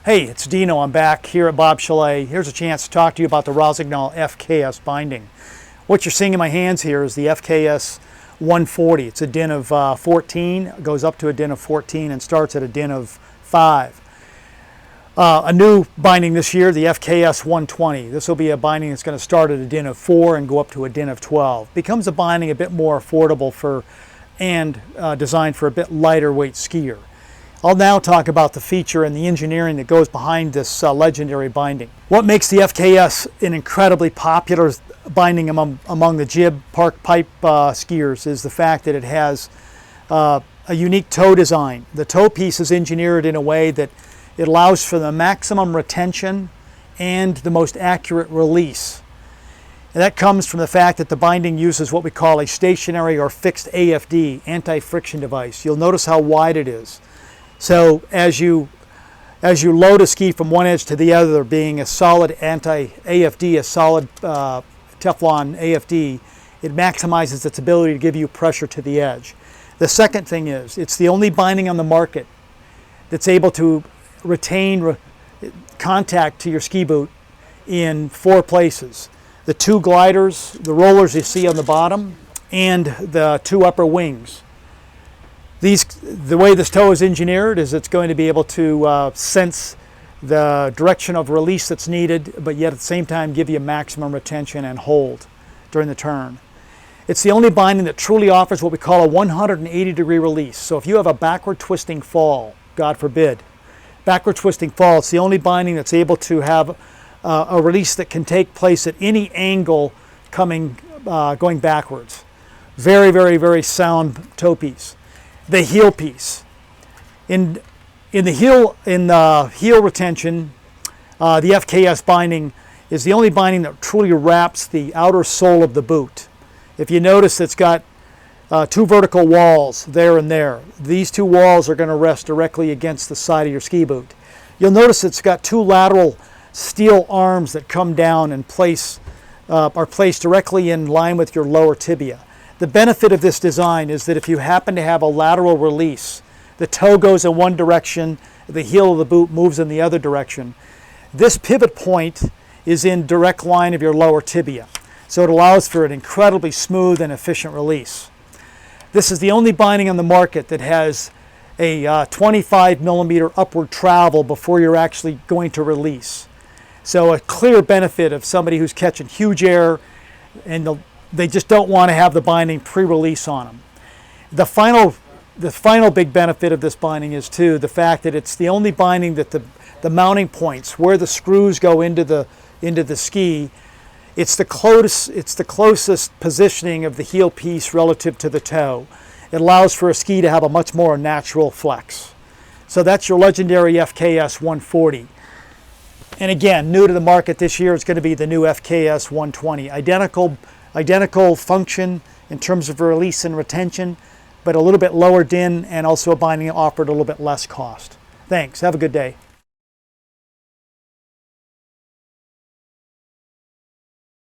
Hey, it's Deno. I'm back here at Bob Chalet. Here's a chance to talk to you about the Rossignol FKS binding. What you're seeing in my hands here is the FKS 140. It's a din of 14, goes up to a din of 14 and starts at a din of 5. A new binding this year, the FKS 120. This will be a binding that's going to start at a din of 4 and go up to a din of 12. Becomes a binding a bit more affordable and designed for a bit lighter weight skier. I'll now talk about the feature and the engineering that goes behind this legendary binding. What makes the FKS an incredibly popular binding among the jib park pipe skiers is the fact that it has a unique toe design. The toe piece is engineered in a way that it allows for the maximum retention and the most accurate release. And that comes from the fact that the binding uses what we call a stationary or fixed AFD, anti-friction device. You'll notice how wide it is. So as you load a ski from one edge to the other, being a solid anti-AFD, a solid Teflon AFD, it maximizes its ability to give you pressure to the edge. The second thing is, it's the only binding on the market that's able to retain contact to your ski boot in 4 places. The 2 gliders, the rollers you see on the bottom, and the 2 upper wings. The way this toe is engineered is it's going to be able to sense the direction of release that's needed, but yet at the same time give you maximum retention and hold during the turn. It's the only binding that truly offers what we call a 180-degree release. So if you have a backward twisting fall, God forbid, backward twisting fall, it's the only binding that's able to have a release that can take place at any angle going backwards. Very, very, very sound toe piece. The heel piece. In the heel retention, the FKS binding is the only binding that truly wraps the outer sole of the boot. If you notice, it's got 2 vertical walls there and there. These 2 walls are going to rest directly against the side of your ski boot. You'll notice it's got 2 lateral steel arms that come down and are placed directly in line with your lower tibia. The benefit of this design is that if you happen to have a lateral release, the toe goes in one direction, the heel of the boot moves in the other direction. This pivot point is in direct line of your lower tibia, so it allows for an incredibly smooth and efficient release. This is the only binding on the market that has a 25 millimeter upward travel before you're actually going to release. So a clear benefit of somebody who's catching huge air and they just don't want to have the binding pre-release on them. The final big benefit of this binding is too the fact that it's the only binding that the mounting points where the screws go into the ski, it's the closest positioning of the heel piece relative to the toe. It allows for a ski to have a much more natural flex. So that's your legendary FKS 140. And again, new to the market this year is going to be the new FKS 120. Identical function in terms of release and retention, but a little bit lower din and also a binding offered a little bit less cost. Thanks. Have a good day.